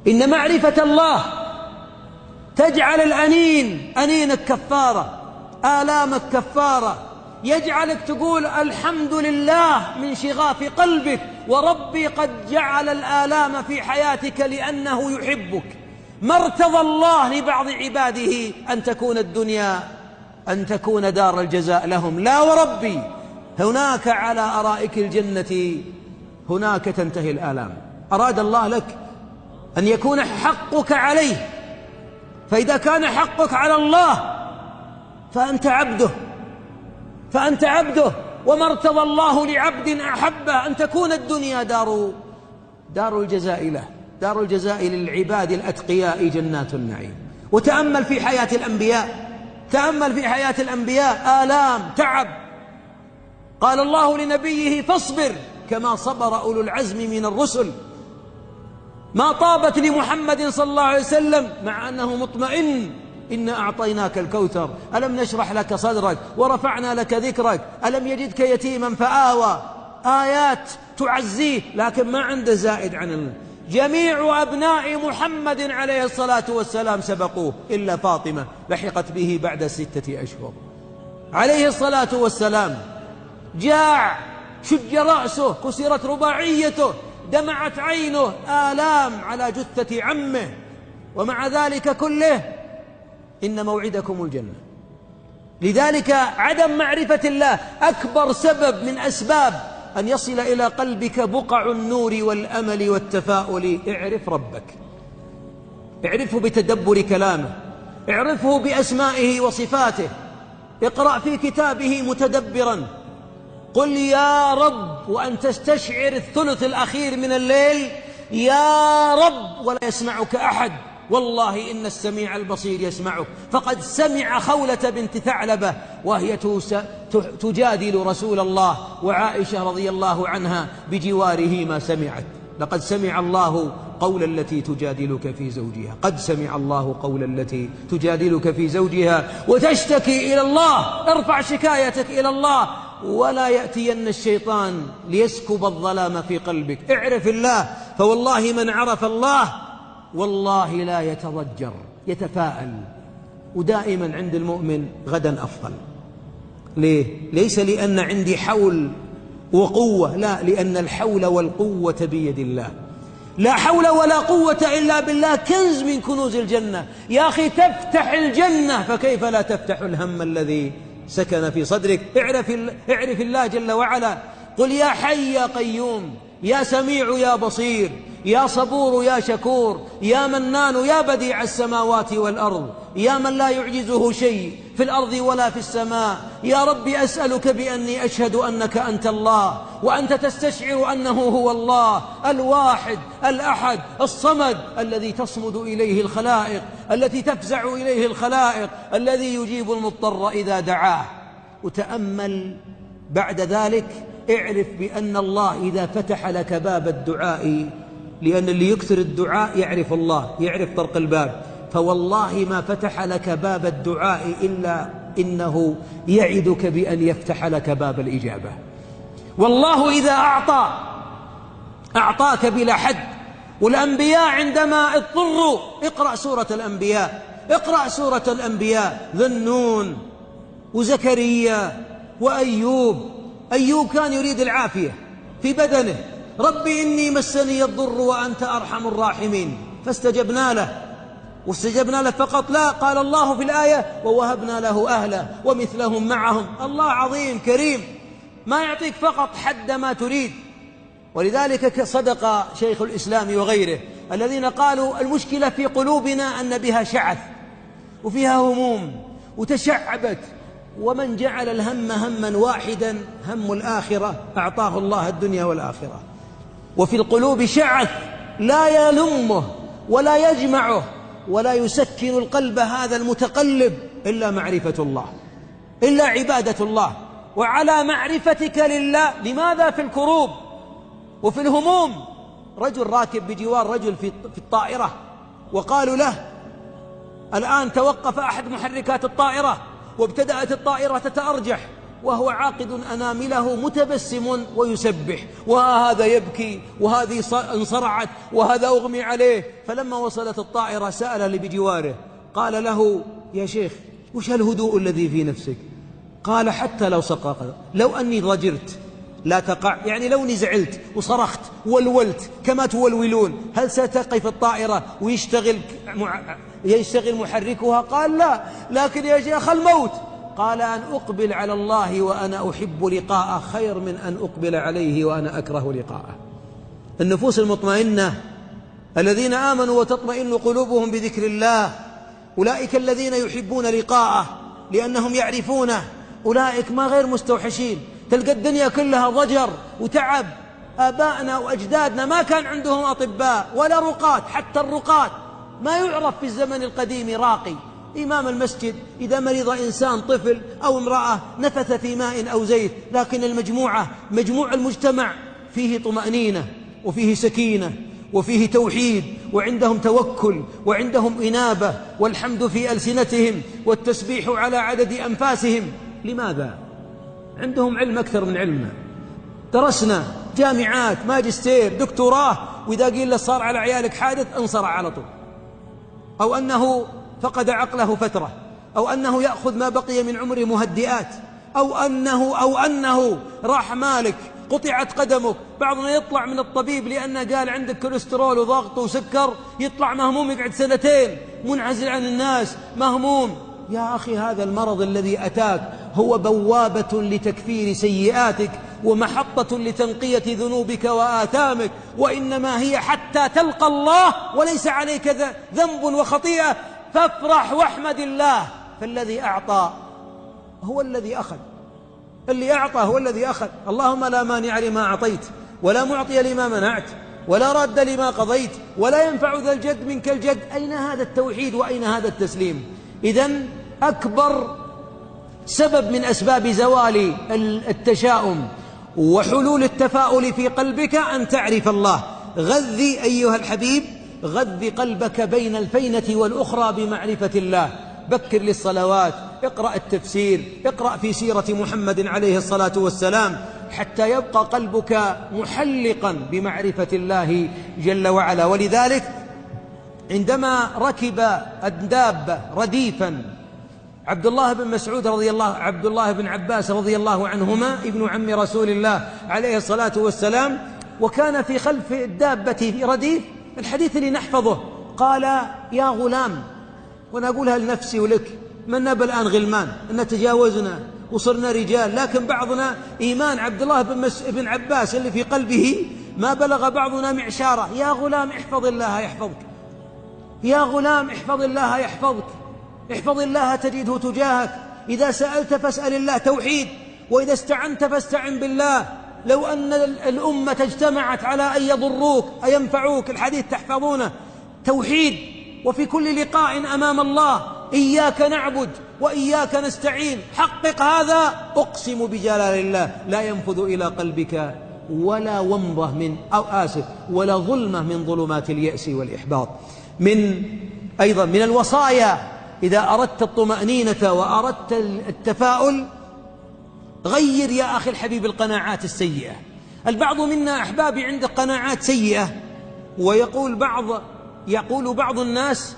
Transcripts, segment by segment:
إن معرفة الله تجعل الأنين أنينك كفارة، آلامك كفارة، يجعلك تقول الحمد لله من شغاف قلبك، وربي قد جعل الآلام في حياتك لأنه يحبك. ما ارتضى الله لبعض عباده أن تكون الدنيا أن تكون دار الجزاء لهم، لا وربي، هناك على أرائك الجنة هناك تنتهي الآلام. أراد الله لك أن يكون حقك عليه، فإذا كان حقك على الله فأنت عبده، وما ارتضى الله لعبد أحبه أن تكون الدنيا دار الجزاء له، دار الجزاء للعباد الأتقياء، جنات النعيم. وتأمل في حياة الأنبياء، تأمل في حياة الأنبياء، آلام، تعب. قال الله لنبيه: فاصبر كما صبر أولو العزم من الرسل. ما طابت لمحمد صلى الله عليه وسلم مع أنه مطمئن: إنا أعطيناك الكوثر، ألم نشرح لك صدرك ورفعنا لك ذكرك، ألم يجدك يتيما فآوى، آيات تعزيه، لكن ما عنده زائد عن الله. جميع أبناء محمد عليه الصلاة والسلام سبقوه إلا فاطمة لحقت به بعد 6 أشهر. عليه الصلاة والسلام جاع، شج رأسه، كسرت رباعيته، دمعت عينه، آلام على جثة عمه، ومع ذلك كله إن موعدكم الجنة. لذلك عدم معرفة الله أكبر سبب من أسباب أن يصل إلى قلبك بقع النور والأمل والتفاؤل. اعرف ربك، اعرفه بتدبر كلامه، اعرفه بأسمائه وصفاته، اقرأ في كتابه متدبرا. قل يا رب وأنت تستشعر الثلث الأخير من الليل: يا رب، ولا يسمعك أحد. والله إن السميع البصير يسمعك. فقد سمع خولة بنت ثعلبة وهي تجادل رسول الله وعائشة رضي الله عنها بجواره ما سمعت. لقد سمع الله قول التي تجادلك في زوجها، قد سمع الله قول التي تجادلك في زوجها وتشتكي إلى الله. ارفع شكايتك إلى الله، ولا يأتين الشيطان ليسكب الظلام في قلبك. اعرف الله، فوالله من عرف الله والله لا يتضجر، يتفاءل. ودائما عند المؤمن غدا أفضل. ليه؟ ليس لأن عندي حول وقوة، لا، لأن الحول والقوة بيد الله. لا حول ولا قوة إلا بالله كنز من كنوز الجنة. يا أخي تفتح الجنة، فكيف لا تفتح الهم الذي سكن في صدرك؟ اعرف الله جل وعلا. قل يا حي يا قيوم، يا سميع يا بصير، يا صبور يا شكور، يا منان يا بديع السماوات والأرض، يا من لا يعجزه شيء في الأرض ولا في السماء. يا رب أسألك بأني أشهد أنك أنت الله، وأنت تستشعر أنه هو الله الواحد الأحد الصمد، الذي تصمد إليه الخلائق، التي تفزع إليه الخلائق، الذي يجيب المضطر إذا دعاه. وتأمل بعد ذلك، اعرف بأن الله إذا فتح لك باب الدعاء، لأن اللي يكثر الدعاء يعرف الله، يعرف طرق الباب، فوالله ما فتح لك باب الدعاء إلا إنه يعدك بأن يفتح لك باب الإجابة. والله إذا أعطاك بلا حد. والأنبياء عندما اضطروا، اقرأ سورة الأنبياء، اقرأ سورة الأنبياء، ذي النون وزكريا وأيوب. أيوب كان يريد العافية في بدنه: ربي إني مسني الضر وأنت أرحم الراحمين، فاستجبنا له. واستجبنا له فقط؟ لا، قال الله في الآية: ووهبنا له أهله ومثلهم معهم. الله عظيم كريم، ما يعطيك فقط حد ما تريد. ولذلك صدق شيخ الإسلام وغيره الذين قالوا: المشكلة في قلوبنا أن بها شعث وفيها هموم وتشعبت، ومن جعل الهم هما واحدا، هم الآخرة، أعطاه الله الدنيا والآخرة. وفي القلوب شعث لا يلمه ولا يجمعه ولا يسكن القلب هذا المتقلب إلا معرفة الله، إلا عبادة الله. وعلى معرفتك لله. لماذا في الكروب وفي الهموم؟ رجل راكب بجوار رجل في الطائرة، وقالوا له: الآن توقف أحد محركات الطائرة وابتدأت الطائرة تتأرجح، وهو عاقد أنامله متبسم ويسبح، وهذا يبكي وهذه انصرعت وهذا أغمي عليه. فلما وصلت الطائرة سأل اللي بجواره قال له: يا شيخ، وش الهدوء الذي في نفسك؟ قال: حتى لو سقط، لو أني ضجرت لا تقع، يعني لو نزعلت وصرخت ولولت كما تولولون، هل ستقف الطائرة ويشتغل محركها؟ قال: لا، لكن يا شيخ الموت. قال: أن أقبل على الله وأنا أحب لقاءه خير من أن أقبل عليه وأنا أكره لقاءه. النفوس المطمئنة الذين آمنوا وتطمئن قلوبهم بذكر الله، أولئك الذين يحبون لقاءه لأنهم يعرفونه، أولئك ما غير مستوحشين. تلقى الدنيا كلها ضجر وتعب. آبائنا وأجدادنا ما كان عندهم أطباء ولا رقاة، حتى الرقاة ما يعرف في الزمن القديم راقي. إمام المسجد إذا مرض إنسان طفل أو امرأة نفث في ماء أو زيت، لكن مجموع المجتمع فيه طمأنينة وفيه سكينة وفيه توحيد، وعندهم توكل وعندهم إنابة، والحمد في ألسنتهم والتسبيح على عدد أنفاسهم. لماذا؟ عندهم علم أكثر من علمنا، درسنا جامعات، ماجستير، دكتوراه، وإذا قيل له صار على عيالك حادث انصرع على طول، أو أنه فقد عقله فترة، أو أنه يأخذ ما بقي من عمره مهدئات، أو أنه راح مالك قطعت قدمك. بعضنا يطلع من الطبيب لأنه قال عندك كوليسترول وضغط وسكر، يطلع مهموم يقعد 2 سنين منعزل عن الناس مهموم. يا أخي، هذا المرض الذي أتاك هو بوابة لتكفير سيئاتك ومحطة لتنقية ذنوبك وآثامك، وإنما هي حتى تلقى الله وليس عليك ذنب وخطيئة، فافرح واحمد الله. فالذي أعطى هو الذي أخذ، اللي أعطى هو الذي أخذ. اللهم لا مانع لما أعطيت ولا معطي لما منعت ولا راد لما قضيت ولا ينفع ذا الجد منك الجد. أين هذا التوحيد وأين هذا التسليم؟ إذن أكبر سبب من أسباب زوال التشاؤم وحلول التفاؤل في قلبك أن تعرف الله. غذي أيها الحبيب، غذي قلبك بين الفينة والأخرى بمعرفة الله. بكر للصلوات، اقرأ التفسير، اقرأ في سيرة محمد عليه الصلاة والسلام، حتى يبقى قلبك محلقا بمعرفة الله جل وعلا. ولذلك عندما ركب الدابة رديفا عبد الله بن عباس رضي الله عنهما ابن عم رسول الله عليه الصلاة والسلام، وكان في خلف الدابة رديف، الحديث اللي نحفظه، قال: يا غلام، وأنا أقولها لنفسي ولك، منا بالآن غلمان أن تجاوزنا وصرنا رجال، لكن بعضنا إيمان عبد الله بن عباس اللي في قلبه ما بلغ بعضنا معشاره. يا غلام احفظ الله يحفظك، يا غلام احفظ الله يحفظك، احفظ الله تجده تجاهك، إذا سألت فاسأل الله، توحيد، وإذا استعنت فاستعن بالله. لو أن الأمة اجتمعت على أن يضروك أينفعوك، الحديث تحفظونه، توحيد. وفي كل لقاء أمام الله إياك نعبد وإياك نستعين، حقق هذا، أقسم بجلال الله لا ينفذ إلى قلبك ولا ومضة ولا ظلمة من ظلمات اليأس والإحباط. أيضا من الوصايا إذا أردت الطمأنينة وأردت التفاؤل، غير يا أخي الحبيب القناعات السيئة. البعض منا أحبابي عنده قناعات سيئة، ويقول بعض الناس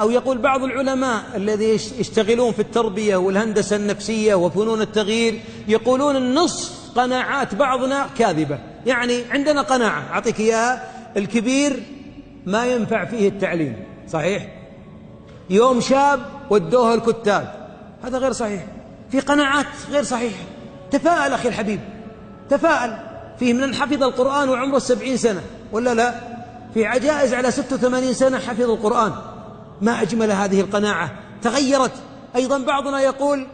يقول بعض العلماء الذي يشتغلون في التربية والهندسة النفسية وفنون التغيير، يقولون النصف قناعات بعضنا كاذبة. يعني عندنا قناعة أعطيك إياها، الكبير ما ينفع فيه التعليم، صحيح؟ يوم شاب ودوه الكتاب، هذا غير صحيح. في قناعات غير صحيحة. تفاءل أخي الحبيب، تفاءل. فيه من حفظ القرآن وعمره 70 سنة ولا لا؟ في عجائز على 86 سنة حفظ القرآن. ما أجمل هذه القناعة، تغيرت. أيضا بعضنا يقول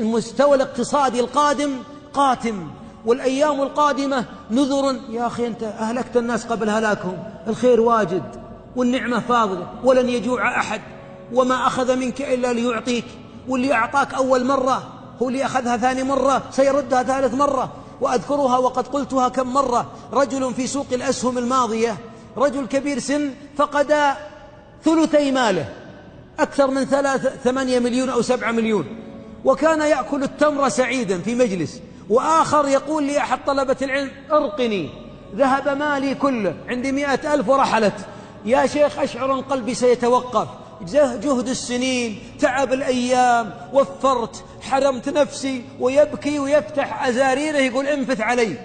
المستوى الاقتصادي القادم قاتم، والأيام القادمة نذر. يا أخي أنت أهلكت الناس قبل هلاكهم، الخير واجد والنعمة فاضلة ولن يجوع أحد، وما أخذ منك إلا ليعطيك، واللي أعطاك أول مرة هو اللي أخذها ثاني مرة سيردها ثالث مرة. وأذكرها وقد قلتها كم مرة. رجل في سوق الأسهم الماضية، رجل كبير سن، فقد ثلثي ماله، أكثر من 8 مليون أو 7 مليون، وكان يأكل التمر سعيدا في مجلس. وآخر يقول لأحد طلبة العلم: ارقني، ذهب مالي كله، عندي 100,000 ورحلت، يا شيخ أشعر أن قلبي سيتوقف، جهد السنين، تعب الأيام، وفرت، حرمت نفسي، ويبكي ويفتح أزاريره يقول: انفث علي.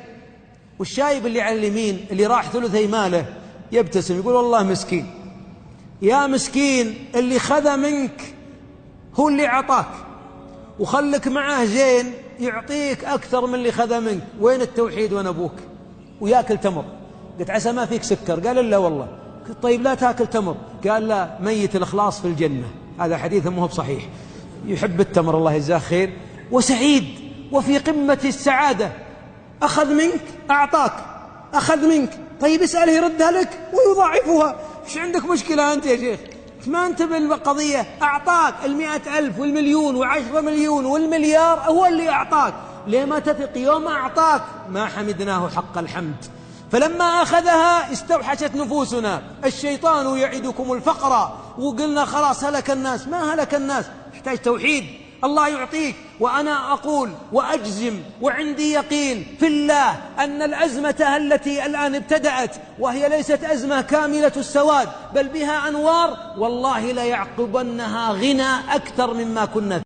والشايب اللي على اليمين اللي راح ثلثي ماله يبتسم يقول: والله مسكين. يا مسكين، اللي خذ منك هو اللي أعطاك، وخلك معه زين يعطيك أكثر من اللي خذ منك. وين التوحيد وين أبوك؟ وياكل تمر. قلت: عسى ما فيك سكر؟ قال: لا والله. قلت: طيب لا تاكل تمر. قال: لا، ميت الإخلاص في الجنة. هذا حديث مو بصحيح. يحب التمر الله يجزاه خير، وسعيد وفي قمة السعادة. أخذ منك أعطاك، أخذ منك، طيب اسأله يردها لك ويضاعفها. إيش عندك مشكلة أنت يا شيخ؟ ما انتبه القضية. أعطاك 100,000 والمليون و10 مليون والمليار، هو اللي أعطاك. ليه ما تثق؟ يوم أعطاك ما حمدناه حق الحمد. فلما أخذها استوحشت نفوسنا. الشيطان يعدكم الفقر، وقلنا خلاص هلك الناس. ما هلك الناس، يحتاج توحيد. الله يعطيك. وأنا أقول وأجزم وعندي يقين في الله أن الأزمة التي الآن ابتدأت، وهي ليست أزمة كاملة السواد بل بها أنوار، والله لا يعقبنها غنى أكثر مما كنا فيه.